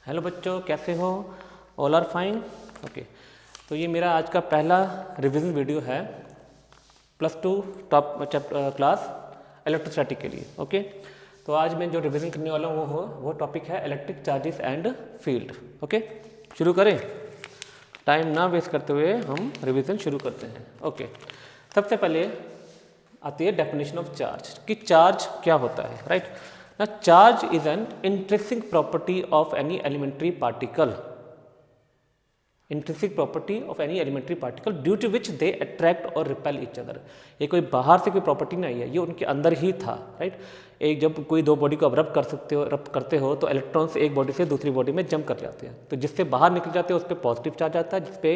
Hello बच्चों, कैसे हो? All are fine? ओके। तो ये मेरा आज का पहला रिवीजन वीडियो है +2 टॉप क्लास इलेक्ट्रोस्टैटिक के लिए। ओके। तो आज मैं जो रिवीजन करने वाला हूँ वो टॉपिक है electric charges and field. Okay, शुरू करें? टाइम ना वेस्ट करते हुए हम रिवीजन शुरू करते हैं। ओके, सबसे पहले आती है डेफिनेशन ऑफ चार्ज कि चार्ज क्या होता है। राइट ना, charge is an intrinsic property of any elementary particle, intrinsic property of any elementary particle due to which they attract or repel each other. ये कोई बाहर से कोई प्रॉपर्टी नहीं है, ये उनके अंदर ही था। राइट, एक जब कोई दो बॉडी को अब रब करते हो तो इलेक्ट्रॉन्स एक बॉडी से दूसरी बॉडी में जंप कर जाते हैं, तो जिससे बाहर निकल जाते हैं उस पर पॉजिटिव चार्ज आता है, जिसपे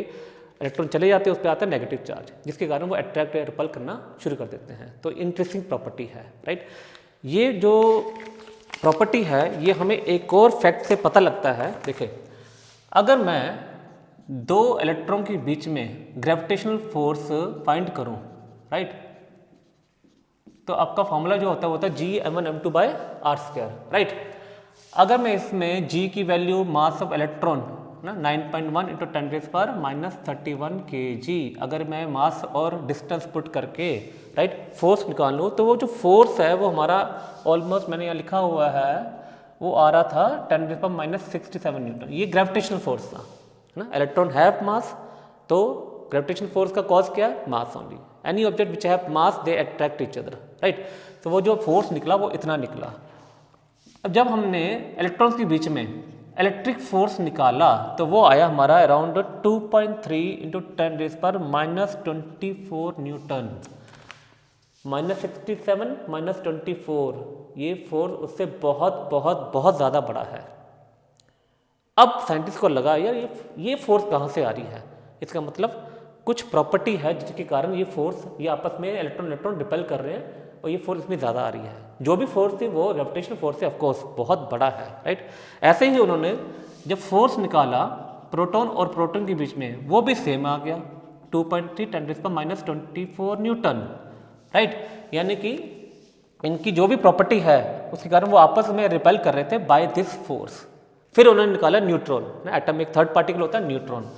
इलेक्ट्रॉन चले जाते हैं उस पर आता है नेगेटिव चार्ज, जिसके कारण वो अट्रैक्ट या रिपल करना शुरू कर देते हैं। तो इंट्रिंसिक प्रॉपर्टी है। राइट, ये जो प्रॉपर्टी है ये हमें एक और फैक्ट से पता लगता है। देखिए, अगर मैं दो इलेक्ट्रॉन के बीच में ग्रेविटेशनल फोर्स फाइंड करूं, राइट, तो आपका फॉर्मूला जो होता है वो होता है G(m1m2/r²). राइट, अगर मैं इसमें G की वैल्यू मास ऑफ इलेक्ट्रॉन ना 9.1 × 10⁻31 kg, अगर मैं मास और डिस्टेंस पुट करके राइट फोर्स निकाल लूँ तो वो जो फोर्स है वो हमारा ऑलमोस्ट, मैंने यहाँ लिखा हुआ है, वो आ रहा था 10⁻67 न्यूटन। ये ग्रेविटेशनल फोर्स था ना। इलेक्ट्रॉन हैव मास, तो ग्रेविटेशनल फोर्स का कॉज क्या है? Mass only. Any object which have mass they attract each other. Right, तो वो जो फोर्स निकला वो इतना निकला। अब जब हमने इलेक्ट्रॉन्स के बीच में इलेक्ट्रिक फोर्स निकाला तो वो आया हमारा अराउंड 2.3 × 10⁻24 न्यूटन। -67 -24, ये फोर्स उससे बहुत बहुत बहुत ज़्यादा बड़ा है। अब साइंटिस्ट को लगा यार ये फोर्स कहाँ से आ रही है? इसका मतलब कुछ प्रॉपर्टी है जिसके कारण ये फोर्स, ये आपस में इलेक्ट्रॉन रिपेल कर रहे हैं और ये फोर्स इतनी ज़्यादा आ रही है। जो भी फोर्स थी वो ग्रेविटेशनल फोर्स से ऑफकोर्स बहुत बड़ा है। राइट, ऐसे ही उन्होंने जब फोर्स निकाला प्रोटॉन और प्रोटॉन के बीच में, वो भी सेम आ गया 2.3 × 10⁻24 न्यूटन। राइट, यानी कि इनकी जो भी प्रॉपर्टी है उसके कारण वो आपस में रिपेल कर रहे थे बाय दिस फोर्स। फिर उन्होंने निकाला न्यूट्रॉन ना, एटम एक थर्ड पार्टिकल होता है न्यूट्रॉन।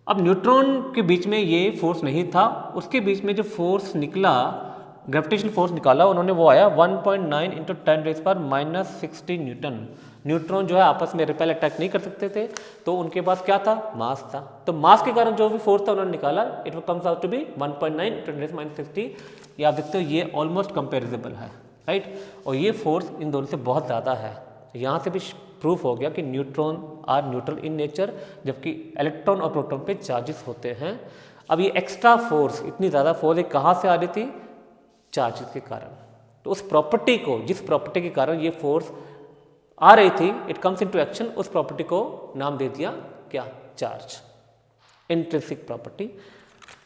अब न्यूट्रॉन के बीच में ये फोर्स नहीं था, उसके बीच में जो फोर्स निकला, ग्रेविटेशनल फोर्स निकाला उन्होंने, वो आया 1.9 × 10⁻60 न्यूटन। न्यूट्रॉन जो है आपस में रिपेल अटैक नहीं कर सकते थे, तो उनके पास क्या था? मास था। तो मास के कारण जो भी फोर्स था उन्होंने निकाला, it comes out to be 1.9 × 10⁻60। ये आप देखते हो ये ऑलमोस्ट कंपेरिजेबल है। राइट, और ये फोर्स इन दोनों से बहुत ज़्यादा है। यहाँ से भी प्रूफ हो गया कि neutron are neutral in nature, जबकि इलेक्ट्रॉन और प्रोटॉन पे चार्जेस होते हैं। अब ये एक्स्ट्रा फोर्स, इतनी ज़्यादा फोर्स कहाँ से आ रही थी? चार्जेस के कारण। तो उस प्रॉपर्टी को, जिस प्रॉपर्टी के कारण ये फोर्स आ रही थी, इट कम्स इनटू एक्शन, उस प्रॉपर्टी को नाम दे दिया क्या? Charge, intrinsic property.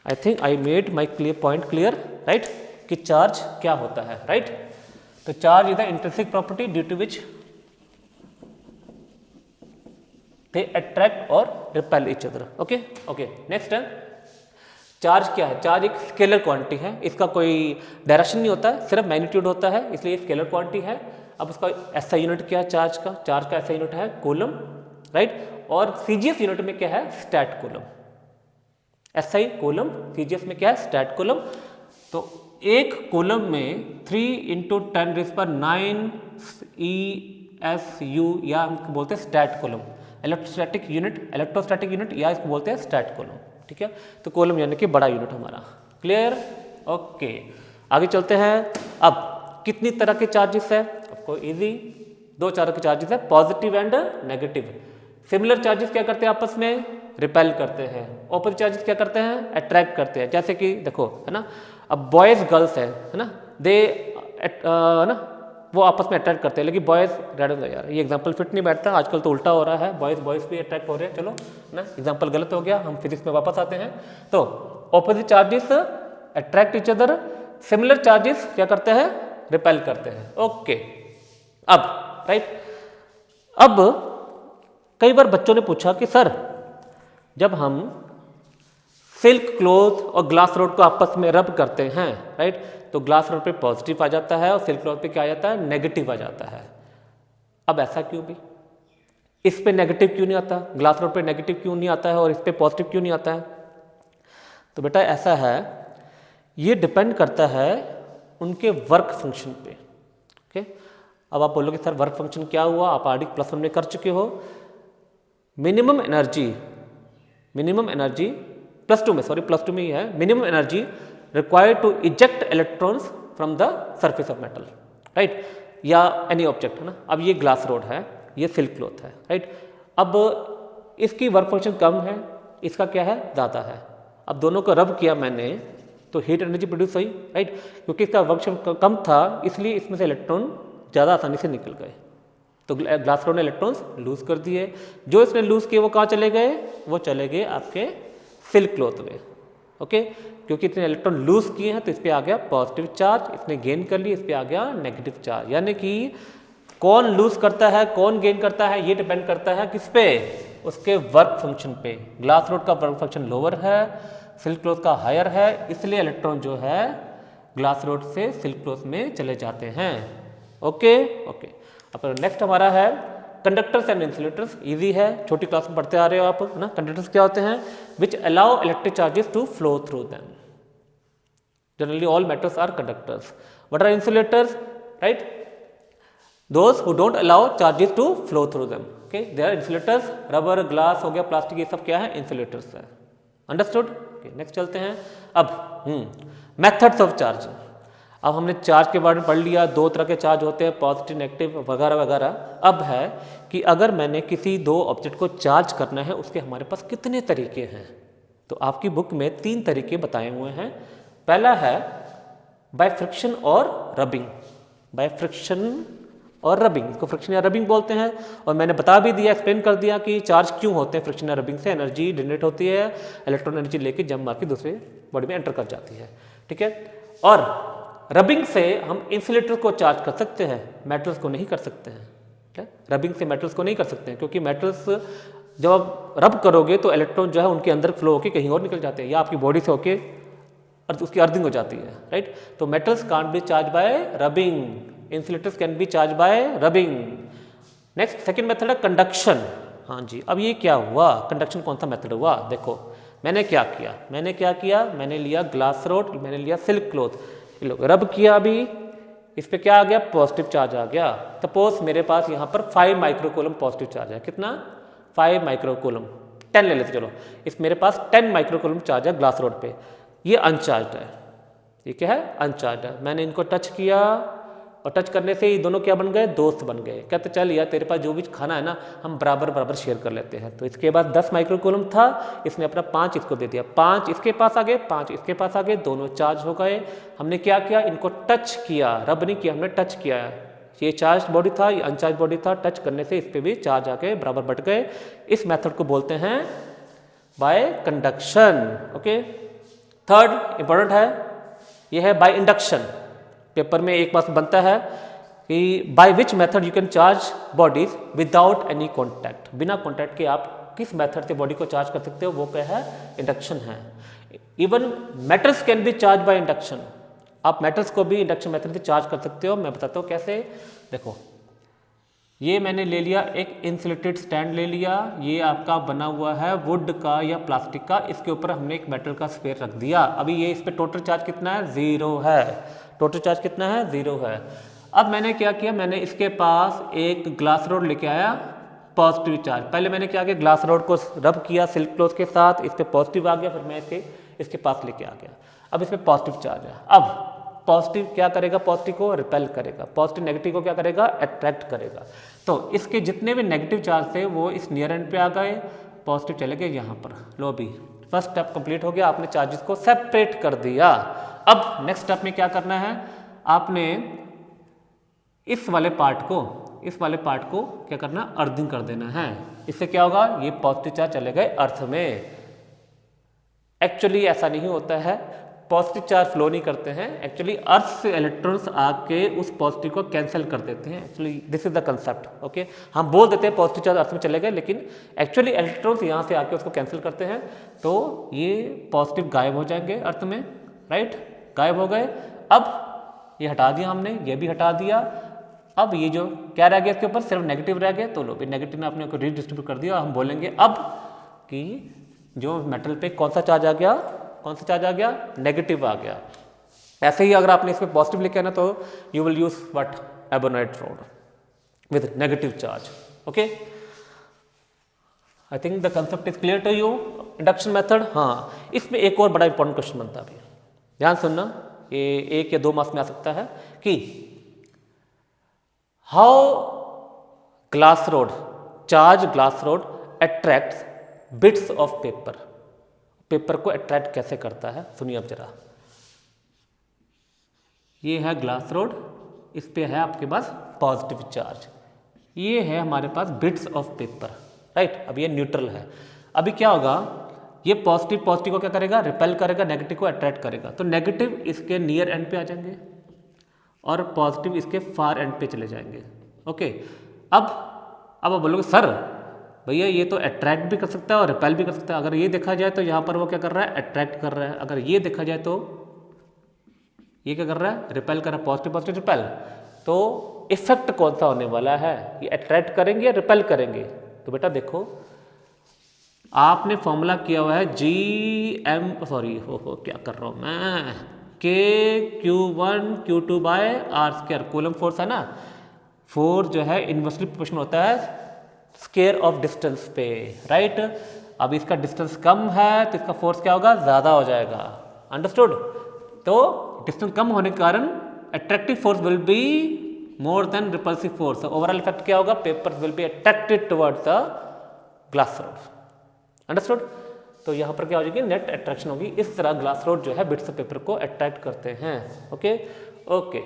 I think I made my point clear. Right, कि चार्ज क्या होता है। राइट, तो charge is the intrinsic property due to which they attract or repel each other. Okay, next है चार्ज क्या है? चार्ज एक scalar quantity है, इसका कोई डायरेक्शन नहीं होता है, सिर्फ मैग्नीट्यूड होता है, इसलिए स्केलर क्वांटिटी है। अब उसका एसआई यूनिट क्या है? चार्ज का एसआई यूनिट है कूलम। राइट, और सीजीएस यूनिट में क्या है? Stat coulomb. SI coulomb, CGS में क्या है? Stat coulomb. तो एक कूलम में 3 × 10⁹ ESU, या हम बोलते हैं स्टैट कूलम, इलेक्ट्रोस्टैटिक यूनिट, या इसको बोलते हैं स्टैट कूलम। ठीक है, तो कूलम यानी कि बड़ा यूनिट हमारा। क्लियर? ओके, आगे चलते हैं। अब कितनी तरह के चार्जेस है? आपको इजी, दो तरह के चार्जेस है, positive and negative. Similar charges क्या करते हैं? आपस में रिपेल करते हैं। ऑपोजिट चार्जेस क्या करते हैं? अट्रैक्ट करते हैं। जैसे कि देखो, है ना, अब बॉयज गर्ल्स है ना, दे ना वो आपस में अट्रैक्ट करते हैं, लेकिन बॉयज रेड हो यार, ये एग्जांपल फिट नहीं बैठता, आजकल तो उल्टा हो रहा है, बॉयज भी अट्रैक्ट हो रहे हैं। चलो ना, एग्जांपल गलत हो गया, हम फिजिक्स में वापस आते हैं। तो opposite charges attract each other, similar charges क्या करते हैं? रिपेल करते हैं। ओके, अब राइट, अब कई बार बच्चों ने पूछा कि सर, जब हम सिल्क क्लॉथ और ग्लास रोड को आपस में रब करते हैं, राइट, तो ग्लास रोड पे पॉजिटिव आ जाता है और सिल्क क्लॉथ पे क्या आ जाता है? नेगेटिव आ जाता है। अब ऐसा क्यों भी? इस पे नेगेटिव क्यों नहीं आता, ग्लास रोड पे नेगेटिव क्यों नहीं आता है और इस पे पॉजिटिव क्यों नहीं आता है? तो बेटा ऐसा है, ये डिपेंड करता है उनके वर्क फंक्शन पे। ओके, अब आप बोलोगे सर वर्क फंक्शन क्या हुआ, आप आरडी +1 में कर चुके हो। मिनिमम एनर्जी +2 में, सॉरी +2 में ही है, minimum energy required to eject electrons from the surface of metal, right, या एनी ऑब्जेक्ट, है ना। अब ये ग्लास रोड है, ये सिल्क क्लॉथ है, राइट। अब इसकी वर्क फंक्शन कम है, इसका क्या है, ज़्यादा है। अब दोनों को रब किया मैंने तो हीट एनर्जी प्रोड्यूस हुई, राइट, क्योंकि इसका वर्क फंक्शन कम था इसलिए इसमें से इलेक्ट्रॉन ज़्यादा आसानी से निकल गए। तो ग्लास रोड ने इलेक्ट्रॉन्स लूज कर दिए, जो इसने लूज किए वो कहाँ चले गए, वो चले गए आपके सिल्क क्लॉथ में। ओके, क्योंकि इतने इलेक्ट्रॉन लूज किए हैं तो इस पर आ गया पॉजिटिव चार्ज, इसने गेन कर ली, इस पर आ गया नेगेटिव चार्ज। यानी कि कौन लूज करता है कौन गेन करता है ये डिपेंड करता है किस पे, उसके वर्क फंक्शन पे। ग्लास रोड का वर्क फंक्शन लोअर है, सिल्क क्लॉथ का हायर है, इसलिए इलेक्ट्रॉन जो है ग्लास रोड से सिल्क क्लॉथ में चले जाते हैं। ओके ओके, अब नेक्स्ट हमारा है कंडक्टर्स एंड इंसुलेटर्स। इजी है, छोटी क्लास में पढ़ते आ रहे हो आप, है ना। कंडक्टर्स क्या होते हैं, which allow electric charges to flow through them. Generally all metals are conductors. What are insulators, right, those who don't allow charges to flow through them. Okay, they are insulators. Rubber, glass हो गया, plastic, ये सब क्या है, insulators है। Understood. Next चलते हैं अब मेथड्स ऑफ चार्ज। अब हमने चार्ज के बारे में पढ़ लिया, दो तरह के चार्ज होते हैं, पॉजिटिव नेगेटिव वगैरह वगैरह। अब है कि अगर मैंने किसी दो ऑब्जेक्ट को चार्ज करना है उसके हमारे पास कितने तरीके हैं। तो आपकी बुक में 3 तरीके बताए हुए हैं। पहला है बाय फ्रिक्शन और रबिंग। बाय फ्रिक्शन और रबिंग, इसको फ्रिक्शन या रबिंग बोलते हैं। और मैंने बता भी दिया, एक्सप्लेन कर दिया कि चार्ज क्यों होते हैं। फ्रिक्शन या रबिंग से एनर्जी जनरेट होती है, इलेक्ट्रॉन एनर्जी लेके जंप मार के दूसरे बॉडी में एंटर कर जाती है, ठीक है। और रबिंग से हम इंसुलेटर को चार्ज कर सकते हैं, मेटल्स को नहीं कर सकते हैं, ठीक है। रबिंग से मेटल्स को नहीं कर सकते हैं क्योंकि मेटल्स जब आप रब करोगे तो इलेक्ट्रॉन जो है उनके अंदर फ्लो होकर कहीं और निकल जाते हैं या आपकी बॉडी से होके उसकी अर्थिंग हो जाती है, राइट। तो metals can't be charge by rubbing, insulators can be charge by rubbing. Next second method है कंडक्शन। हाँ जी, अब ये क्या हुआ, कंडक्शन कौन सा मेथड हुआ, देखो मैंने क्या किया, मैंने लिया ग्लास रोड, मैंने लिया सिल्क क्लॉथ, रब किया, अभी इस पे क्या आ गया, पॉजिटिव चार्ज आ गया। सपोज मेरे पास यहाँ पर 5 माइक्रोकूलम पॉजिटिव चार्ज है, कितना, 5 माइक्रोकूलम, 10 ले लेते चलो, इस मेरे पास 10 माइक्रोकूलम चार्ज है ग्लास रोड पे, ये अनचार्ज है, ये क्या है, अनचार्ज है। मैंने इनको टच किया और टच करने से ये दोनों क्या बन गए, दोस्त बन गए। कहते चल यार तेरे पास जो भी खाना है ना हम बराबर बराबर शेयर कर लेते हैं। तो इसके बाद 10 माइक्रोकूलम था, इसने अपना 5 इसको दे दिया, 5 इसके पास आ गए, 5 इसके पास आ गए, दोनों चार्ज हो गए। हमने क्या किया, इनको टच किया, रब नहीं किया, हमने टच किया। ये चार्ज बॉडी था, ये अनचार्ज बॉडी था, टच करने से इस पर भी चार्ज आ गए, बराबर बट गए। इस मेथड को बोलते हैं bye conduction. Okay, third important है, यह है बाय इंडक्शन। पेपर में एक बात बनता है कि by which method you can charge bodies without any contact, बिना कॉन्टैक्ट के आप किस मेथड से बॉडी को चार्ज कर सकते हो, वो क्या है, इंडक्शन है। Even metals can be charge by induction, आप मेटल्स को भी इंडक्शन मेथड से चार्ज कर सकते हो। मैं बताता हूँ कैसे। देखो ये मैंने ले लिया एक इंसुलेटेड स्टैंड ले लिया, ये आपका बना हुआ है वुड का या प्लास्टिक का, इसके ऊपर हमने एक मेटल का स्फीयर रख दिया। अभी ये इस पे टोटल चार्ज कितना है, 0 है, टोटल चार्ज कितना है, 0 है। अब मैंने क्या किया, मैंने इसके पास एक ग्लास रोड लेके आया, पॉजिटिव चार्ज। पहले मैंने क्या किया, ग्लास रोड को रब किया सिल्क क्लॉथ के साथ, इस पर पॉजिटिव आ गया, फिर मैं इसके पास लेके आ गया। अब इसमें पॉजिटिव चार्ज है। अब पॉजिटिव क्या करेगा, पॉजिटिव को रिपेल करेगा, पॉजिटिव नेगेटिव को क्या करेगा, अट्रैक्ट करेगा। तो इसके जितने भी नेगेटिव चार्ज थे वो इस नियर एंड पे आ गए, पॉजिटिव चले गए यहाँ पर। लो भी फर्स्ट स्टेप कंप्लीट हो गया, आपने चार्जेस को सेपरेट कर दिया। अब नेक्स्ट स्टेप में क्या करना है, आपने इस वाले पार्ट को क्या करना, अर्थिंग कर देना है। इससे क्या होगा, ये पॉजिटिव चार्ज चले गए अर्थ में। एक्चुअली ऐसा नहीं होता है, पॉजिटिव चार्ज फ्लो नहीं करते हैं, एक्चुअली अर्थ से इलेक्ट्रॉन्स आके उस पॉजिटिव को कैंसिल कर देते हैं। Actually this is the concept. Okay, हम बोल देते हैं पॉजिटिव चार्ज अर्थ में चले गए, लेकिन एक्चुअली इलेक्ट्रॉन्स यहाँ से आके उसको कैंसिल करते हैं, तो ये पॉजिटिव गायब हो जाएंगे अर्थ में, राइट, गायब हो गए। अब ये हटा दिया हमने, ये भी हटा दिया। अब ये जो क्या रह गया इसके ऊपर, सिर्फ नेगेटिव रह गया, तो लो भी नेगेटिव ने अपने को रीडिस्ट्रीब्यूट कर दिया। हम बोलेंगे अब कि जो मेटल पे कौन सा चार्ज आ गया, कौन सा चार्ज आ गया, नेगेटिव आ गया। ऐसे ही अगर आपने इसमें पॉजिटिव लिखा है ना, तो you will use what, ebonite rod with negative charge. Okay, I think the concept is clear to you, induction method. हाँ, इसमें एक और बड़ा इंपॉर्टेंट क्वेश्चन बनता है, अभी ध्यान सुनना, ये 1 या 2 मार्क्स में आ सकता है कि how glass rod, charge glass rod attracts bits of paper, paper को अट्रैक्ट कैसे करता है। सुनिए अब जरा, ये है ग्लास रोड, इस पे है आपके पास पॉजिटिव चार्ज, ये है हमारे पास बिट्स ऑफ पेपर, राइट। अब ये न्यूट्रल है। अभी क्या होगा, ये पॉजिटिव पॉजिटिव को क्या करेगा, रिपेल करेगा, नेगेटिव को अट्रैक्ट करेगा। तो नेगेटिव इसके नियर एंड पे आ जाएंगे और पॉजिटिव इसके फार एंड पे चले जाएंगे। ओके, अब आप बोलोगे सर भैया ये तो अट्रैक्ट भी कर सकता है और रिपेल भी कर सकता है। अगर ये देखा जाए तो यहाँ पर वो क्या कर रहा है, अट्रैक्ट कर रहा है। अगर ये देखा जाए तो ये क्या कर रहा है, रिपेल कर रहा है, पॉजिटिव पॉजिटिव रिपेल। तो इफेक्ट कौन सा होने वाला है, ये अट्रैक्ट करेंगे या रिपेल करेंगे। तो बेटा देखो, आपने फॉर्मूला किया हुआ है क्या कर रहा हूँ मैं, Q1Q2/R², कूलम फोर्स है ना, फोर्स जो है इन्वर्सली प्रोपोर्शनल होता है स्क्वायर ऑफ डिस्टेंस पे, राइट। अब इसका डिस्टेंस कम है तो इसका फोर्स क्या होगा, ज़्यादा हो जाएगा, अंडरस्टूड। तो डिस्टेंस कम होने के कारण attractive force will be more than repulsive force. Overall effect क्या होगा, paper will be attracted towards the glass rod, understood. तो यहाँ पर क्या हो जाएगी, नेट अट्रैक्शन होगी। इस तरह ग्लास रोड जो है बिट्स ऑफ पेपर को अट्रैक्ट करते हैं। ओके ओके,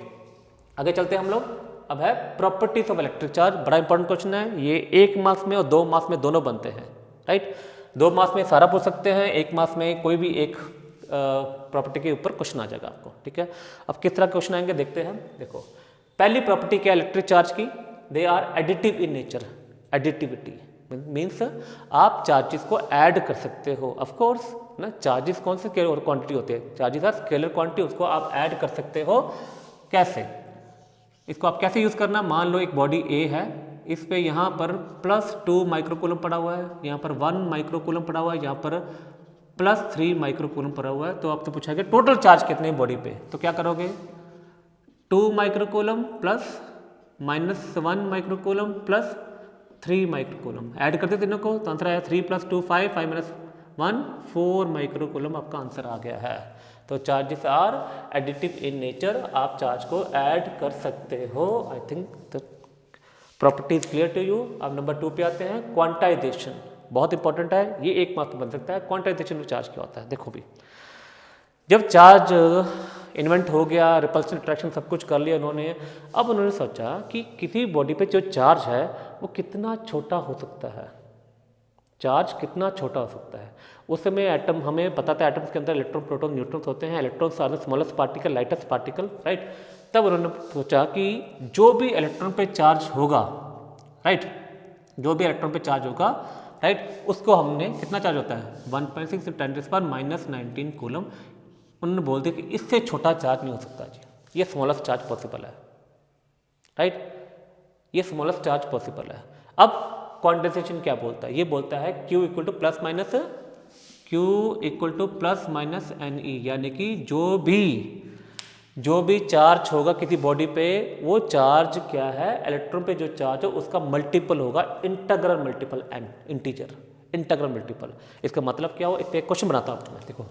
आगे चलते हैं हम लोग। अब है प्रॉपर्टीज ऑफ इलेक्ट्रिक चार्ज, बड़ा इंपॉर्टेंट क्वेश्चन है ये, 1 मार्क्स में और 2 मार्क्स में दोनों बनते हैं, राइट। 2 मार्क्स में सारा पूछ सकते हैं, 1 मार्क्स में कोई भी एक प्रॉपर्टी के ऊपर क्वेश्चन आ जाएगा आपको, ठीक है। अब किस तरह क्वेश्चन आएंगे देखते हैं। देखो, पहली प्रॉपर्टी क्या है इलेक्ट्रिक चार्ज की, they are additive in nature. Additivity means आप चार्जेस को ऐड कर सकते हो, ऑफ कोर्स ना। चार्जेस कौन से स्केलर क्वांटिटी होते हैं, चार्जेस आर स्केलर क्वांटिटी, उसको आप ऐड कर सकते हो। कैसे, इसको आप कैसे यूज़ करना, मान लो एक बॉडी ए है, इस पे यहाँ पर +2 माइक्रोकूलम पड़ा हुआ है, यहाँ पर 1 माइक्रोकूलम पड़ा हुआ है, यहाँ पर +3 माइक्रोकूलम पड़ा हुआ है। तो आपसे पूछा गया टोटल चार्ज कितने बॉडी पे, तो क्या करोगे, 2 microcoulomb plus -1 microcoulomb plus 3 microcoulomb, add करते तीनों को, तो आंसर आया 3 + 2 5, 5 - 1 4 माइक्रोकूलम, आपका आंसर आ गया है। तो charges are additive in nature, आप चार्ज को ऐड कर सकते हो। I think the property is clear to you. अब नंबर 2 पे आते हैं, क्वांटाइजेशन, बहुत इंपॉर्टेंट है ये, 1 मार्क्स बन सकता है। क्वांटाइजेशन में चार्ज क्या होता है, देखो भी, जब चार्ज इन्वेंट हो गया, रिपल्शन अट्रैक्शन सब कुछ कर लिया उन्होंने, अब उन्होंने सोचा कि किसी बॉडी पे जो चार्ज है वो कितना छोटा हो सकता है, चार्ज कितना छोटा हो सकता है। उस समय एटम, हमें पता था एटम्स के अंदर इलेक्ट्रॉन प्रोटॉन न्यूट्रॉन्स होते हैं, electrons are the smallest particle, lightest particle, right. तब उन्होंने सोचा कि जो भी इलेक्ट्रॉन पे चार्ज होगा, राइट, जो भी इलेक्ट्रॉन पे चार्ज होगा, राइट, उसको हमने, कितना चार्ज होता है 1.6 × 10⁻19 कूलम, उन्होंने बोल दिया कि इससे छोटा चार्ज नहीं हो सकता जी, ये स्मॉलेस्ट चार्ज पॉसिबल है, राइट, ये स्मॉलेस्ट चार्ज पॉसिबल है। अब क्वांटाइजेशन क्या बोलता है, ये बोलता है Q = ±NE, यानी कि जो भी चार्ज होगा किसी बॉडी पे, वो चार्ज क्या है, इलेक्ट्रॉन पे जो चार्ज है उसका मल्टीपल होगा, इंटीग्रल मल्टीपल, इंटीग्रल मल्टीपल। इसका मतलब क्या हो, इस पर एक क्वेश्चन बनाता हूँ मैं। देखो,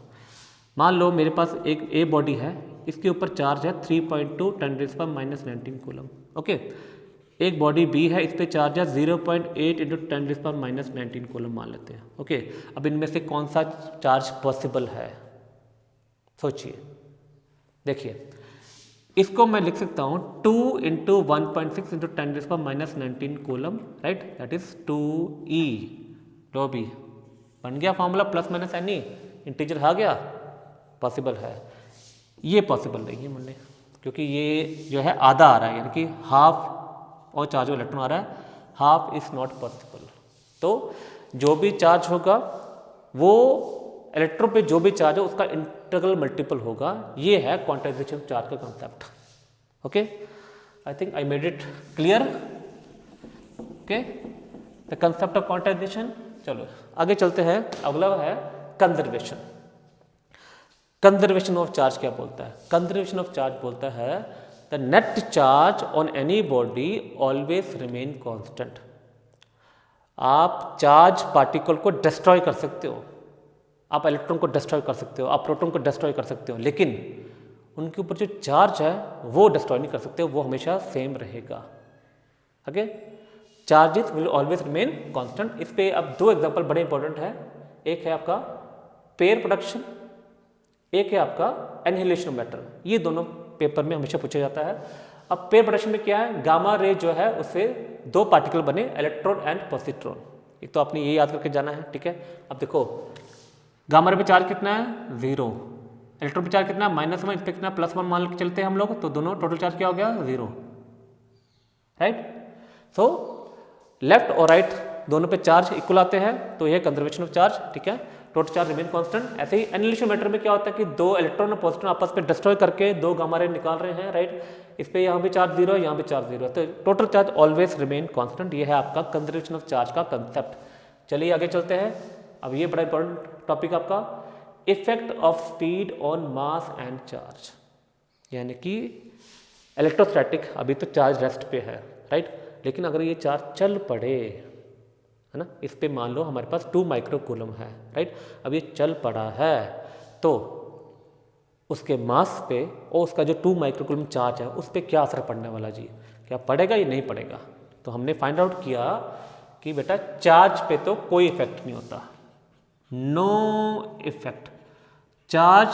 मान लो मेरे पास एक ए बॉडी है, इसके ऊपर चार्ज है 3.2 × 10⁻19 कूलम, ओके। एक बॉडी बी है, इस पे चार्ज है 0.8 × 10⁻19 कूलम मान लेते हैं, ओके। अब इनमें से कौन सा चार्ज पॉसिबल है, सोचिए। देखिए, इसको मैं लिख सकता हूँ 2 × 1.6 × 10⁻19 coulomb, right, that is 2E, लो बी बन गया फॉर्मूला, ±NE, इंटीजर आ गया, पॉसिबल है। ये पॉसिबल नहीं है मुन्ने, क्योंकि ये जो है आधा आ रहा है, यानी कि हाफ और चार्ज इलेक्ट्रॉन आ रहा है, हाफ इज नॉट पॉसिबल। तो जो भी चार्ज होगा वो इलेक्ट्रॉन पे जो भी चार्ज है उसका इंटीग्रल मल्टीपल होगा। ये है क्वांटाइजेशन चार्ज का concept, okay. I think I made it clear. Okay, the concept of quantization. चलो आगे चलते हैं, अगला है कंजर्वेशन। कंजर्वेशन ऑफ चार्ज क्या बोलता है? कंजर्वेशन ऑफ चार्ज बोलता है the net charge on any body always remain constant. आप चार्ज पार्टिकल को डिस्ट्रॉय कर सकते हो, आप इलेक्ट्रॉन को डिस्ट्रॉय कर सकते हो, आप प्रोटॉन को डिस्ट्रॉय कर सकते हो, लेकिन उनके ऊपर जो चार्ज है वो डिस्ट्रॉय नहीं कर सकते, वो हमेशा सेम रहेगा। Okay, charges will always remain constant. इस पे अब दो एग्जांपल बड़े इंपॉर्टेंट है, एक है आपका पेयर प्रोडक्शन, एक है आपका एनहिलेशन ऑफ मैटर। ये दोनों पेपर में हमेशा पूछा जाता है। अब पेयर प्रोडक्शन में क्या है, गामा रे जो है उससे दो पार्टिकल बने, इलेक्ट्रॉन एंड पॉजिट्रॉन। एक तो आपने ये याद करके जाना है, ठीक है। अब देखो गामा रे पे चार्ज कितना है, 0, इलेक्ट्रॉन पे चार्ज कितना है, -1, इस पे कितना +1 मान के चलते हैं हम लोग, तो दोनों टोटल चार्ज क्या हो गया, 0, राइट। सो लेफ्ट और राइट दोनों पे चार्ज इक्वल आते हैं, तो यह कंजर्वेशन ऑफ चार्ज, ठीक है। Total charge remain constant. ऐसे ही एनहिलेशन मैटर में क्या होता है कि दो इलेक्ट्रॉन और पॉजिट्रॉन आपस में डिस्ट्रॉय करके दो गामा रे निकाल रहे हैं, राइट। इस पे यहाँ भी चार्ज 0 है, यहाँ भी चार्ज 0 है, तो total charge always remain constant. ये है आपका कंजर्वेशन ऑफ चार्ज का कंसेप्ट। चलिए आगे चलते हैं। अब ये बड़ा इंपॉर्टेंट टॉपिक आपका effect of speed on mass and charge, यानी कि इलेक्ट्रोस्टैटिक अभी तो चार्ज रेस्ट पे है, राइट, लेकिन अगर ये चार्ज चल पड़े, है ना, इस पे मान लो हमारे पास 2 माइक्रोकूलम है, राइट। अब ये चल पड़ा है तो उसके मास पे और उसका जो 2 माइक्रोकूलम चार्ज है उस पर क्या असर पड़ने वाला जी, क्या पड़ेगा या नहीं पड़ेगा। तो हमने फाइंड आउट किया कि बेटा चार्ज पे तो कोई इफेक्ट नहीं होता, नो इफेक्ट, चार्ज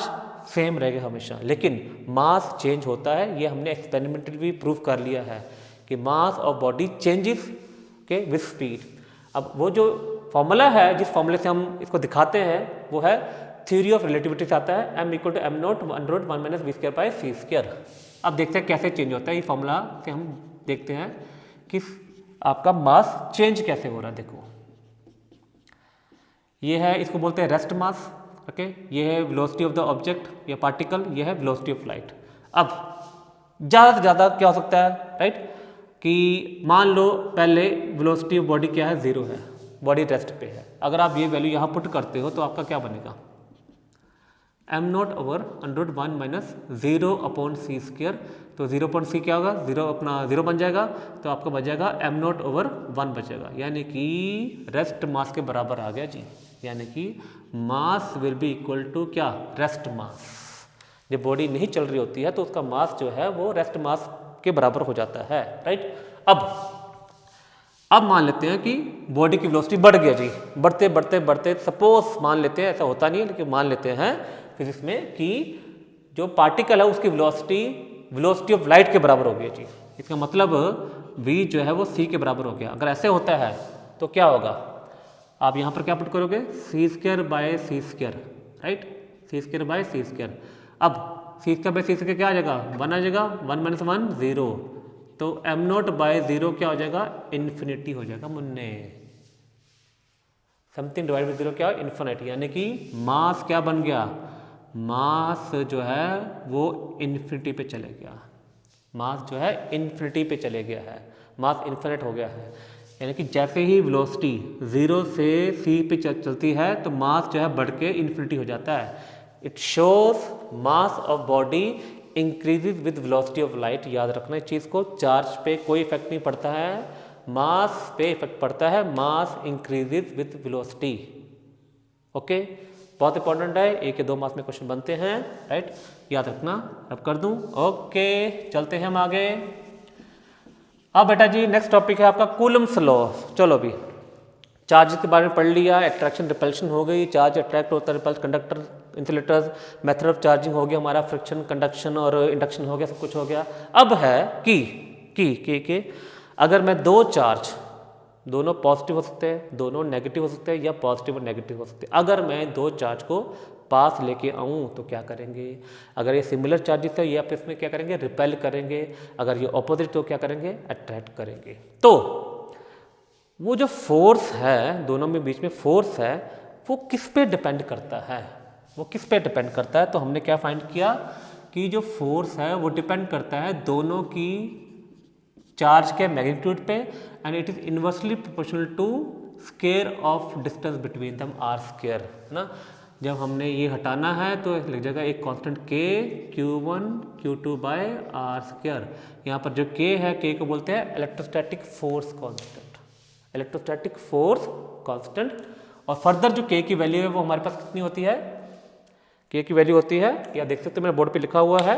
सेम रहेगा हमेशा, लेकिन मास चेंज होता है। ये हमने एक्सपेरिमेंटली भी प्रूव कर लिया है कि मास ऑफ बॉडी चेंजेस के विद स्पीड। अब वो जो फॉर्मूला है, जिस फॉर्मूले से हम इसको दिखाते हैं, वो है थ्योरी ऑफ रिलेटिविटी से आता है, m = m0 √1 - v²/c²। अब देखते हैं कैसे चेंज होता है, ये फॉर्मूला से हम देखते हैं कि आपका मास चेंज कैसे हो रहा है। देखो ये है, इसको बोलते हैं रेस्ट मास, ओके। ये है वेलोसिटी ऑफ द ऑब्जेक्ट या पार्टिकल, ये है वेलोसिटी ऑफ लाइट। अब ज़्यादा से ज़्यादा क्या हो सकता है, राइट, कि मान लो पहले वेलोसिटी ऑफ बॉडी क्या है, 0 है, बॉडी रेस्ट पे है। अगर आप ये वैल्यू यहाँ पुट करते हो तो आपका क्या बनेगा, m0/√1 - 0/c²। तो 0.c क्या होगा, 0 बन जाएगा, तो आपका बच जाएगा m0/1 बचेगा, यानी कि रेस्ट मास के बराबर आ गया जी। यानी कि mass will be equal to क्या, रेस्ट मास। जब बॉडी नहीं चल रही होती है तो उसका मास जो है वो रेस्ट मास के बराबर हो जाता है, राइट। अब मान लेते हैं कि बॉडी की वेलोसिटी बढ़ गया जी, बढ़ते बढ़ते बढ़ते, सपोज मान लेते हैं, ऐसा होता नहीं है लेकिन मान लेते हैं फिजिक्स में कि जो पार्टिकल है उसकी वेलोसिटी ऑफ लाइट के बराबर हो गई जी। इसका मतलब v जो है वो c के बराबर हो गया। अगर ऐसे होता है तो क्या होगा, आप यहाँ पर क्या पुट करोगे, c²/c², राइट, c²/c²। अब c²/c² क्या आ जाएगा, 1 आ जाएगा, 1 - 1 0, तो m0/0 क्या हो जाएगा, इन्फिनिटी हो जाएगा मुन्ने। समथिंग डिवाइड बाय 0 क्या, इन्फिनिटी, यानी कि मास क्या बन गया, मास जो है वो इन्फिनिटी पे चले गया, मास जो है इन्फिनिटी पे चले गया है, मास इन्फिनिट हो गया है। यानी कि जैसे ही वेलोसिटी 0 से c पे चलती है तो मास जो है बढ़ के इन्फिनिटी हो जाता है। It shows mass of body increases with velocity of light. याद रखना इस चीज़ को, चार्ज पे कोई इफेक्ट नहीं पड़ता है, मास पे इफेक्ट पड़ता है, मास इंक्रीजेज विद वेलोसिटी। ओके, बहुत इंपॉर्टेंट है, 1 या 2 मार्क्स में क्वेश्चन बनते हैं, राइट, याद रखना। अब कर दूं, ओके, चलते हैं हम आगे। अब बेटा जी नेक्स्ट टॉपिक है आपका कूलम्स लॉ। चलो अभी चार्ज के बारे में पढ़ लिया, अट्रैक्शन रिपल्शन हो गई, चार्ज अट्रैक्ट होता है, repels, conductor, insulators, method of charging हो गया हमारा, फ्रिक्शन, कंडक्शन और इंडक्शन हो गया, सब कुछ हो गया। अब है कि अगर मैं दो चार्ज, दोनों पॉजिटिव हो सकते हैं, दोनों नेगेटिव हो सकते हैं, या पॉजिटिव और नेगेटिव हो सकते हैं, अगर मैं दो चार्ज को पास लेके आऊँ तो क्या करेंगे, अगर ये सिमिलर चार्जेस है ये आप इसमें क्या करेंगे, रिपेल करेंगे, अगर ये ऑपोजिट तो क्या करेंगे, अट्रैक्ट करेंगे। तो वो जो फोर्स है, दोनों में बीच में फोर्स है, वो किस पे डिपेंड करता है, वो किस पे डिपेंड करता है। तो हमने क्या फाइंड किया कि जो फोर्स है वो डिपेंड करता है दोनों की चार्ज के मैग्नीट्यूड पे, and it is inversely proportional to square of distance between them R square, है ना। जब हमने ये हटाना है तो लग जाएगा एक कांस्टेंट के Q1 Q2 bye are square. यहाँ पर जो के है, के को बोलते हैं electrostatic force constant, electrostatic force constant. और फर्दर जो के की वैल्यू है वो हमारे पास कितनी होती है, के की वैल्यू होती है, या देख सकते हो मेरे बोर्ड पे लिखा हुआ है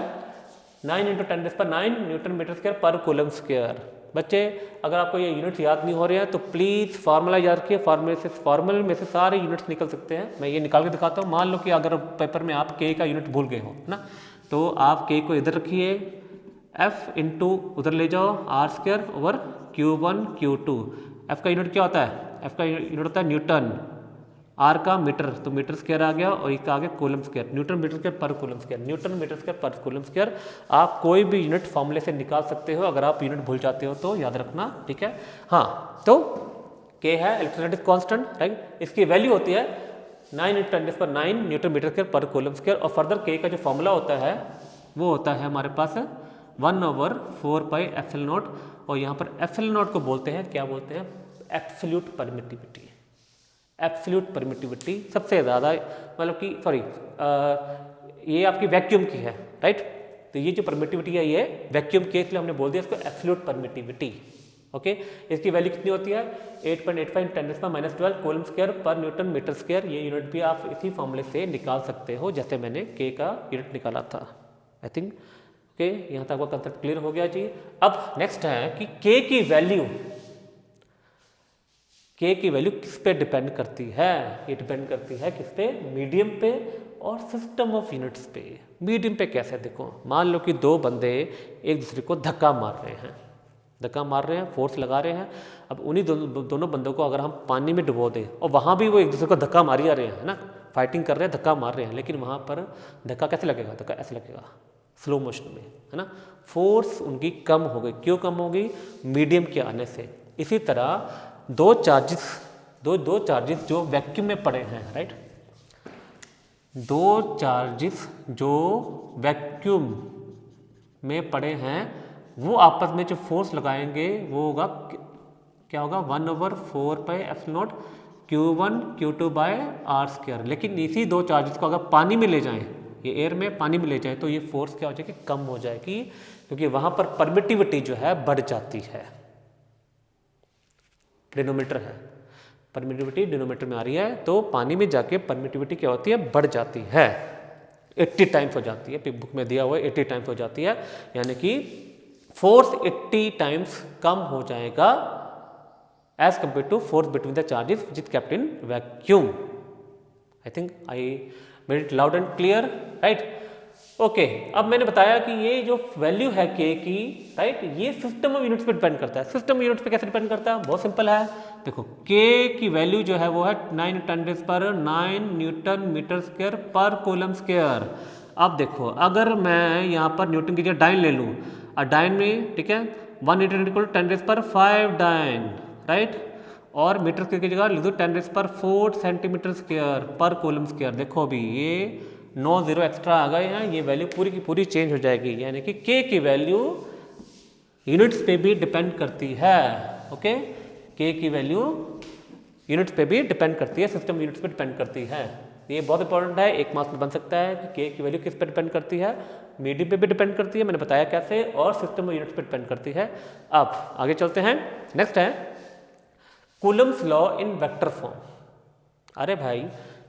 9 × 10⁹ न्यूटन मीटर स्क्वायर पर कूलम स्क्वायर। बच्चे अगर आपको ये यूनिट्स याद नहीं हो रहे हैं तो प्लीज़ फार्मूला याद रखिए, फार्मूले में से सारे यूनिट्स निकल सकते हैं। मैं ये निकाल के दिखाता हूँ। मान लो कि अगर पेपर में आप के का यूनिट भूल गए हो ना, तो आप के को इधर रखिए, एफ इंटू उधर ले जाओ R square over Q1 Q2। F का यूनिट क्या होता है, एफ का यूनिट होता है न्यूटन, आर का मीटर, तो मीटर स्क्वायर आ गया, और इसका आ गया coulomb square, newton metre square पर coulomb square, newton metre square पर कूलम स्क्वायर। आप कोई भी यूनिट फॉर्मूले से निकाल सकते हो, अगर आप यूनिट भूल जाते हो तो याद रखना, ठीक है। हाँ, तो के है इलेक्ट्रोस्टैटिक कांस्टेंट, राइट। इसकी वैल्यू होती है 9 × 10⁹ न्यूटन मीटर स्क्वायर पर कूलम स्क्वायर। और फर्दर के का जो फॉर्मूला होता है वो होता है हमारे पास 1/4πε0, और यहाँ पर ε0 को बोलते हैं, क्या बोलते हैं, एब्सोल्यूट परमिटिविटी। एब्सोल्यूट परमिटिविटी सबसे ज़्यादा, मतलब कि सॉरी, ये आपकी वैक्यूम की है, राइट। तो ये जो परमिटिविटी है ये वैक्यूम के, इसलिए हमने बोल दिया इसको एब्सोल्यूट परमिटिविटी। ओके, इसकी वैल्यू कितनी होती है 8.85 × 10⁻12 कूलम स्क्वायर पर न्यूटन मीटर स्क्वायर। ये यूनिट भी आप इसी फॉर्मूले से निकाल सकते हो जैसे मैंने के का यूनिट निकाला था। आई थिंक ओके, यहाँ तक आपका कंसेप्ट क्लियर हो गया जी। अब नेक्स्ट है कि के की वैल्यू, के की वैल्यू किस पे डिपेंड करती है, ये डिपेंड करती है किस पे, मीडियम पे और सिस्टम ऑफ यूनिट्स पे। मीडियम पे कैसे, देखो मान लो कि दो बंदे एक दूसरे को धक्का मार रहे हैं, फोर्स लगा रहे हैं। अब उन्हीं दोनों बंदों को अगर हम पानी में डुबो दें और वहाँ भी वो एक दूसरे को धक्का मारी जा रहे हैं, है ना, फाइटिंग कर रहे हैं, धक्का मार रहे हैं, लेकिन वहाँ पर धक्का कैसे लगेगा, धक्का ऐसे लगेगा स्लो मोशन में, है ना। फोर्स उनकी कम हो गई, क्यों कम होगी, मीडियम के आने से। इसी तरह दो चार्जेस जो वैक्यूम में पड़े हैं, राइट, दो चार्जेस जो वैक्यूम में पड़े हैं वो आपस में जो फोर्स लगाएंगे वो होगा, क्या होगा, 1/4πε0 Q1 Q2 bye are square. लेकिन इसी दो चार्जेस को अगर पानी में ले जाएं, ये एयर में पानी में ले जाएं, तो ये फोर्स क्या हो जाएगी, कम हो जाएगी, क्योंकि वहाँ पर परमिटिविटी जो है बढ़ जाती है। डिनोमीटर है, परमिटिविटी डिनोमीटर में आ रही है, तो पानी में जाके परमिटिविटी क्या होती है, बढ़ जाती है, 80 टाइम्स हो जाती है, बुक में दिया हुआ है 80 टाइम्स हो जाती है, यानी कि फोर्स 80 टाइम्स कम हो जाएगा as compare to force between the charges which is kept in vacuum. I think I made it loud and clear, right. Okay, अब मैंने बताया कि ये जो वैल्यू है के की, राइट, ये सिस्टम ऑफ यूनिट्स पे डिपेंड करता है। सिस्टम ऑफ यूनिट्स पे कैसे डिपेंड करता है, बहुत सिंपल है। देखो के की वैल्यू जो है वो है 9 × 10⁹ न्यूटन मीटर स्क्वायर पर कूलम स्क्वायर। अब देखो अगर मैं यहाँ पर न्यूटन की जगह डाइन ले लूँ, और डाइन में, ठीक है, 1 × 10⁵ डाइन, राइट, और मीटर स्क्वायर की जगह लिख दो 10⁴ सेंटीमीटर स्क्वायर पर कूलम स्क्वायर। देखो अभी ये 9 0 एक्स्ट्रा आ गए हैं, ये वैल्यू पूरी की पूरी चेंज हो जाएगी, यानी कि के की वैल्यू यूनिट्स पे भी डिपेंड करती है। ओके, के की वैल्यू यूनिट्स पे भी डिपेंड करती है, सिस्टम यूनिट्स पे डिपेंड करती है। ये बहुत इंपॉर्टेंट है, एक मार्क्स में बन सकता है कि के की वैल्यू किस पे डिपेंड करती है, मीडियम पे भी डिपेंड करती है, मैंने बताया कैसे, और सिस्टम यूनिट्स पे डिपेंड करती है। अब आगे चलते हैं, नेक्स्ट है Coulomb's law in vector form. अरे भाई,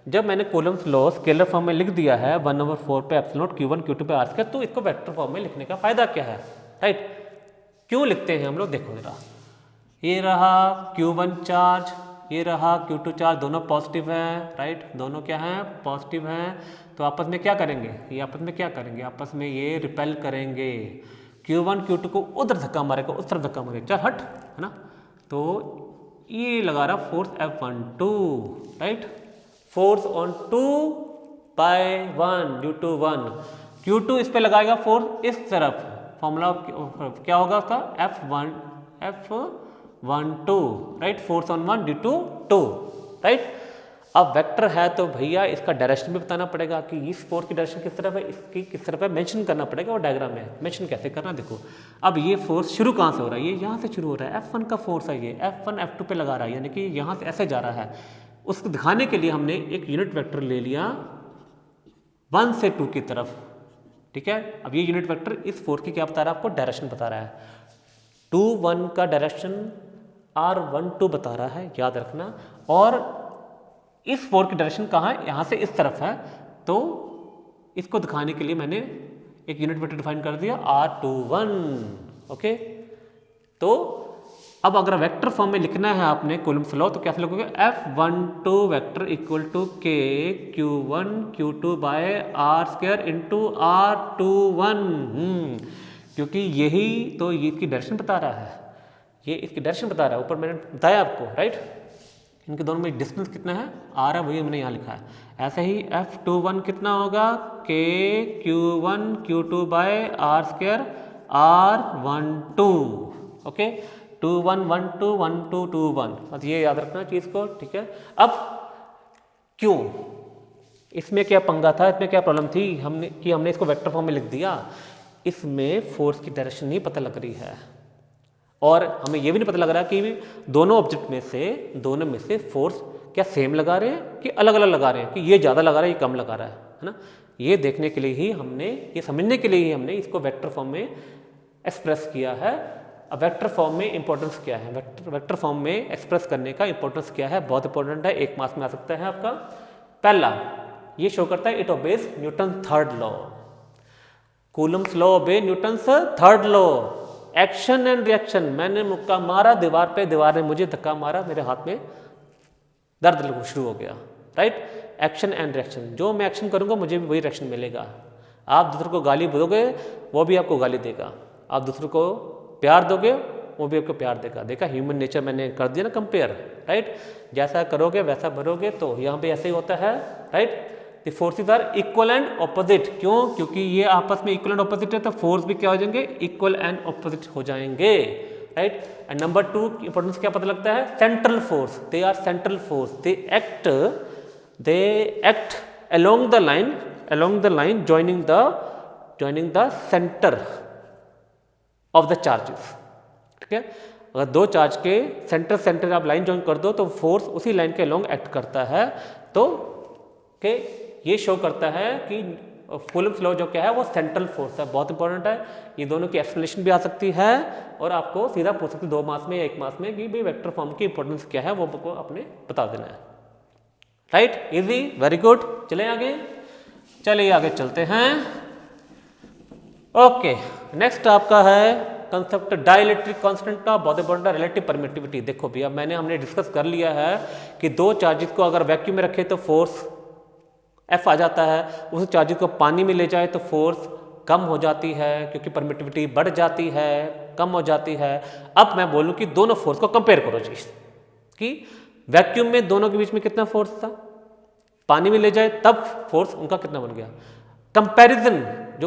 जब मैंने कूलम्स लॉ स्केलर फॉर्म में लिख दिया है 1/4πε0 Q1 Q2 पे आर स्क्वायर, तो इसको वेक्टर फॉर्म में लिखने का फायदा क्या है, राइट। क्यों लिखते हैं हम लोग, देखो जरा, ये रहा Q1 चार्ज, ये रहा Q2 चार्ज, दोनों पॉजिटिव हैं, राइट, दोनों क्या हैं, पॉजिटिव हैं, तो आपस में क्या करेंगे, ये आपस में क्या करेंगे, आपस में ये रिपेल करेंगे। Q1 Q2 को उधर धक्का मारेगा, उस तरफ धक्का मारेगा, चल हट, है ना। तो ये लगा रहा force F12, right, force on 2/1 due to 1। Q2 इस पे लगाएगा फोर्स इस तरफ, फॉर्मूला क्या होगा उसका, F12, right, force on 1 due to 2, right. अब वेक्टर है तो भैया इसका डायरेक्शन भी बताना पड़ेगा कि इस फोर्स की डायरेक्शन किस तरफ है, इसकी किस तरफ है, मेंशन करना पड़ेगा। और डायग्राम में मेंशन कैसे करना, देखो अब ये फोर्स शुरू कहाँ से हो रहा है, ये यहाँ से शुरू हो रहा है, F1 का फोर्स है, ये F1 F2 पे लगा रहा है, यानी कि यहाँ से ऐसे जा रहा है। उसको दिखाने के लिए हमने एक यूनिट वेक्टर ले लिया 1 से 2 की तरफ, ठीक है। अब ये यूनिट वेक्टर इस फोर्स की क्या बता रहा है, आपको डायरेक्शन बता रहा है। 2 1 का डायरेक्शन R12 बता रहा है, याद रखना। और इस फोर्स की डायरेक्शन कहाँ है, यहाँ से इस तरफ है, तो इसको दिखाने के लिए मैंने एक यूनिट वेक्टर डिफाइन कर दिया R21, ओके। तो अब अगर वेक्टर फॉर्म में लिखना है आपने कूलम्ब्स लॉ, तो कैसे लिखोगे, F12 vector equal to K Q1 Q2 by R square into R21, क्योंकि यही तो ये इसकी डायरेक्शन बता रहा है, ये इसकी डायरेक्शन बता रहा है, ऊपर मैंने बताया आपको, राइट। इनके दोनों में डिस्टेंस कितना है, R है, वही मैंने यहाँ लिखा है। ऐसे ही F21 कितना होगा, K Q1 Q2 by R square R12, okay. 2 1 1 2 1 2 2 1, बस ये याद रखना चीज़ को, ठीक है। अब क्यों, इसमें क्या पंगा था, इसमें क्या प्रॉब्लम थी हमने इसको वेक्टर फॉर्म में लिख दिया। इसमें फोर्स की डायरेक्शन नहीं पता लग रही है, और हमें ये भी नहीं पता लग रहा कि दोनों ऑब्जेक्ट में से फोर्स क्या सेम लगा रहे हैं कि अलग अलग लगा रहे हैं, कि ये ज़्यादा लगा रहा है, ये कम लगा रहा है ना। ये देखने के लिए ही हमने, ये समझने के लिए ही हमने इसको वेक्टर फॉर्म में एक्सप्रेस किया है। अब वेक्टर फॉर्म में इंपॉर्टेंस क्या है, वेक्टर फॉर्म में एक्सप्रेस करने का इंपॉर्टेंस क्या है, बहुत इंपॉर्टेंट है, 1 मार्क्स में आ सकता है आपका। पहला, ये शो करता है it obeys Newton third law. Coulomb's law ओबे Newton's third law. Action and reaction, मैंने मुक्का मारा दीवार पे, दीवार ने मुझे धक्का मारा, मेरे हाथ में दर्द शुरू हो गया, राइट। एक्शन एंड रिएक्शन, जो मैं एक्शन करूंगा मुझे भी वही रिएक्शन मिलेगा। आप दूसरे को गाली दोगे, वो भी आपको गाली देगा। आप दूसरे को प्यार दोगे, वो भी आपको प्यार देगा। देखा, ह्यूमन नेचर मैंने कर दिया ना कंपेयर, राइट। जैसा करोगे वैसा भरोगे, तो यहाँ पे ऐसे ही होता है, right. The forces are equal and opposite, क्यों, क्योंकि ये आपस में इक्वल एंड ऑपोजिट है, तो फोर्स भी क्या हो जाएंगे, इक्वल एंड ऑपोजिट हो जाएंगे, राइट। एंड नंबर 2 इंपॉर्टेंस क्या पता लगता है, central force, they are central force, they act along the line joining the center of the charges, ठीक है। अगर दो चार्ज के सेंटर आप लाइन ज्वाइन कर दो, तो फोर्स उसी लाइन के अलोंग एक्ट करता है। तो के ये शो करता है कि कूलम्ब्स लॉ जो क्या है वो सेंट्रल फोर्स है, बहुत इंपॉर्टेंट है। ये दोनों की एक्सप्लेनेशन भी आ सकती है, और आपको सीधा पूछ सकते 2 मार्क्स में या 1 मार्क्स में कि भाई वेक्टर फॉर्म की इंपॉर्टेंस क्या है, वो आपको अपने बता देना है, राइट। Easy, very good. चले आगे, चलिए आगे चलते हैं। ओके, नेक्स्ट आपका है कंसेप्ट डाइलेक्ट्रिक कांस्टेंट का, बहुत इंपॉर्टेंट है, रिलेटिव परमिटिविटी। देखो भैया, हमने डिस्कस कर लिया है कि दो चार्जेस को अगर वैक्यूम में रखे तो फोर्स F आ जाता है, उस चार्जेस को पानी में ले जाए तो फोर्स कम हो जाती है, क्योंकि परमिटिविटी बढ़ जाती है, कम हो जाती है। अब मैं बोलूं कि दोनों फोर्स को कंपेयर करो जी, कि वैक्यूम में दोनों के बीच में कितना फोर्स था, पानी में ले जाए तब फोर्स उनका कितना बन गया।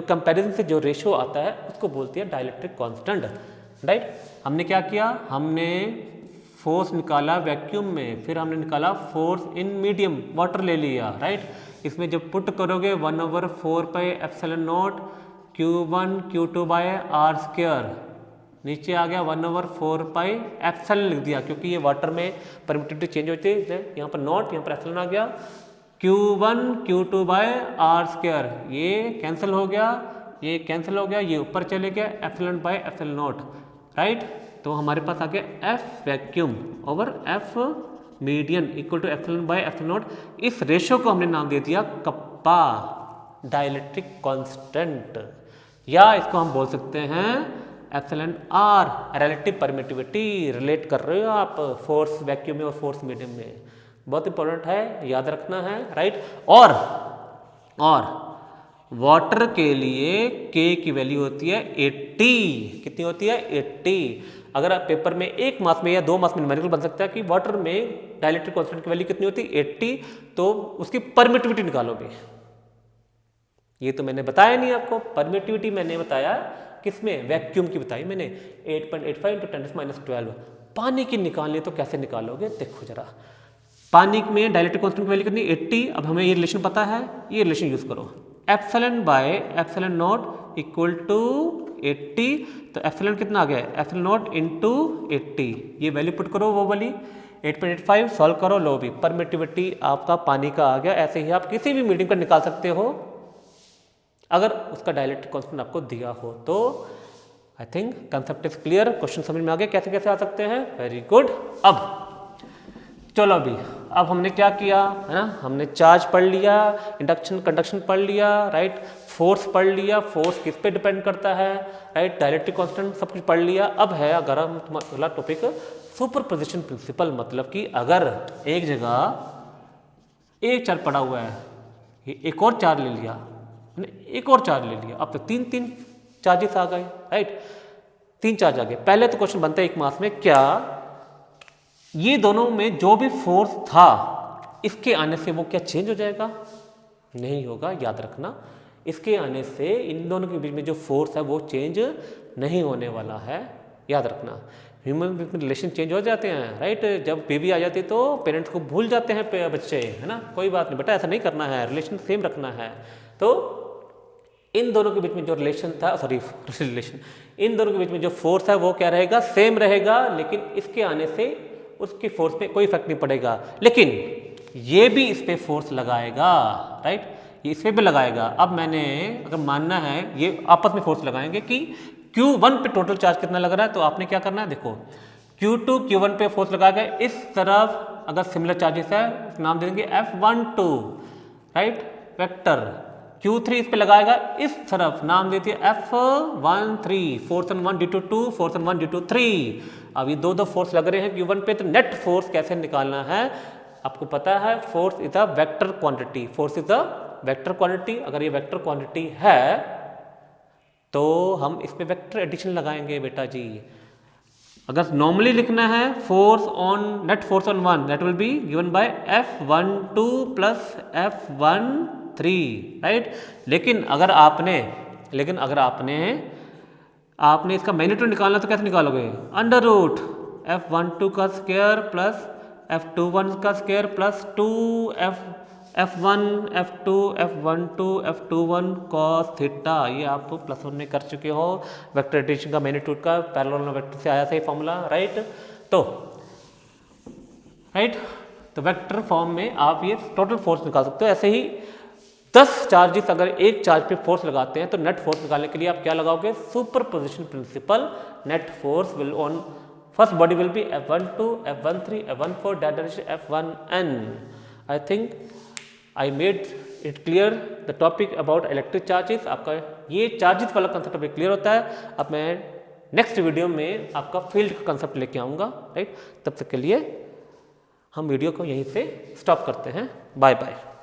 कंपैरिजन से जो रेशियो आता है उसको बोलती है डाइलेक्ट्रिक कांस्टेंट, राइट। हमने क्या किया, हमने फोर्स निकाला वैक्यूम में, फिर हमने निकाला फोर्स इन मीडियम वाटर ले लिया, राइट। इसमें जब पुट करोगे 1/4 pi epsilon naught Q1 Q2 by R square, नीचे आ गया 1/4 पाई एप्सिलॉन लिख दिया, क्योंकि ये वाटर में परमिटिविटी चेंज होती है, यहाँ पर नॉट, यहाँ पर एप्सिलॉन आ गया। Q1 Q2 by R square, ये कैंसिल हो गया, ये कैंसिल हो गया, ये ऊपर चले गया, epsilon by epsilon naught, right. तो हमारे पास आ गया F vacuum over F medium equal to epsilon by epsilon naught. इस रेशियो को हमने नाम दे दिया कप्पा, डाइलेक्ट्रिक कांस्टेंट, या इसको हम बोल सकते हैं epsilon R, relative permittivity. Relate कर रहे हो आप फोर्स वैक्यूम में और फोर्स मीडियम में, बहुत इंपॉर्टेंट है, याद रखना है, राइट। और वाटर के लिए K की वैल्यू होती है 80, कितनी होती है 80। अगर आप पेपर में 1 मार्क्स में या 2 मार्क्स में न्यूमेरिकल बन सकता है कि वाटर में डाइलेक्ट्रिक कांस्टेंट की वैल्यू कितनी होती है 80, तो उसकी परमिटिविटी निकालोगे। ये तो मैंने बताया नहीं आपको, परमिटिविटी मैंने बताया किसमें, वैक्यूम की बताई मैंने, 8.85 × 10⁻12। पानी की निकालनी तो कैसे निकालोगे, देखो जरा, पानी में डायलेक्ट्रिक कांस्टेंट की वैल्यू कितनी 80। अब हमें ये रिलेशन पता है, ये रिलेशन यूज करो, epsilon by epsilon not equal to 80। तो एप्सिलॉन कितना आ गया, एप्सिलॉन नॉट इंटू 80, ये वैल्यू पुट करो वो वाली 8.85, सॉल्व करो, लो भी परमिटिविटी आपका पानी का आ गया। ऐसे ही आप किसी भी मीडियम का निकाल सकते हो अगर उसका डायलेक्ट्रिक कांस्टेंट आपको दिया हो। तो I think concept is clear, question समझ में आ गया कैसे कैसे आ सकते हैं। Very good. अब चलो अभी अब हमने क्या किया है ना, हमने चार्ज पढ़ लिया, इंडक्शन कंडक्शन पढ़ लिया, राइट, फोर्स पढ़ लिया, फोर्स किस पे डिपेंड करता है, राइट, डायलेक्ट्रिक कांस्टेंट सब कुछ पढ़ लिया। अब है अगर हम अगला टॉपिक सुपरपोजिशन प्रिंसिपल, मतलब कि अगर एक जगह एक चार्ज पड़ा हुआ है, एक और चार्ज ले लिया, एक और चार्ज ले लिया, अब तो तीन तीन चार्जेस आ गए, राइट, 3 चार्ज आ गए। पहले तो क्वेश्चन बनता है एक मास में, क्या ये दोनों में जो भी फोर्स था इसके आने से वो क्या चेंज हो जाएगा? नहीं होगा, याद रखना। इसके आने से इन दोनों के बीच में जो फोर्स है वो चेंज नहीं होने वाला है, याद रखना। ह्यूमन बीच में रिलेशन चेंज हो जाते हैं, राइट, जब बेबी आ जाती है तो पेरेंट्स को भूल जाते हैं बच्चे, है ना, कोई बात नहीं बेटा, ऐसा नहीं करना है, रिलेशन सेम रखना है। तो इन दोनों के बीच में जो रिलेशन था, सॉरी रिलेशन, इन दोनों के बीच में जो फोर्स है वो क्या रहेगा, सेम रहेगा, लेकिन इसके आने से उसकी फोर्स पे कोई इफेक्ट नहीं पड़ेगा। लेकिन ये भी इस पे फोर्स लगाएगा, राइट, ये इस पे भी लगाएगा। अब मैंने अगर मानना है ये आपस में फोर्स लगाएंगे कि Q1 पे टोटल चार्ज कितना लग रहा है, तो आपने क्या करना है, देखो Q2 Q1 पे फोर्स लगाएगा, इस तरफ अगर सिमिलर चार्जेस है नाम दे देंगे F12, राइट, वेक्टर। Q3 इस पे लगाएगा, इस तरफ नाम देती है F13, force on 1 due to 2, force on 1 due to 3। अब ये दो फोर्स लग रहे हैं Q1 पे, तो नेट फोर्स कैसे निकालना है आपको पता है, force is a vector quantity, force is a vector quantity. अगर ये वेक्टर क्वांटिटी है तो हम इस पे वेक्टर एडिशन लगाएंगे बेटा जी। अगर नॉर्मली लिखना है force on net force on 1 that will be given by F12 plus F13, right. लेकिन अगर आपने इसका मैग्नीट्यूड निकालना तो कैसे निकालोगे, अंडर रूट F12 का स्क्वायर प्लस F21 का square plus 2F1 F2 F12 F21 cos theta. ये आप प्लस 1 में कर चुके हो वेक्टर एडिशन का मैग्नीट्यूड का, पैरेलल वेक्टर से आया था ये फॉर्मूला, राइट। तो वेक्टर फॉर्म में आप ये टोटल फोर्स निकाल सकते हो। ऐसे ही 10 चार्जेस अगर एक चार्ज पे फोर्स लगाते हैं तो नेट फोर्स निकालने के लिए आप क्या लगाओगे, superposition principle. Net force will on first body will be F12 F13 F14 that is F1n। I think I made it clear the topic about electric charges. आपका ये चार्जेस वाला कंसेप्ट अभी क्लियर होता है। अब मैं नेक्स्ट वीडियो में आपका फील्ड का कंसेप्ट लेके आऊँगा, राइट। तब तक के लिए हम वीडियो को यहीं से स्टॉप करते हैं। Bye bye.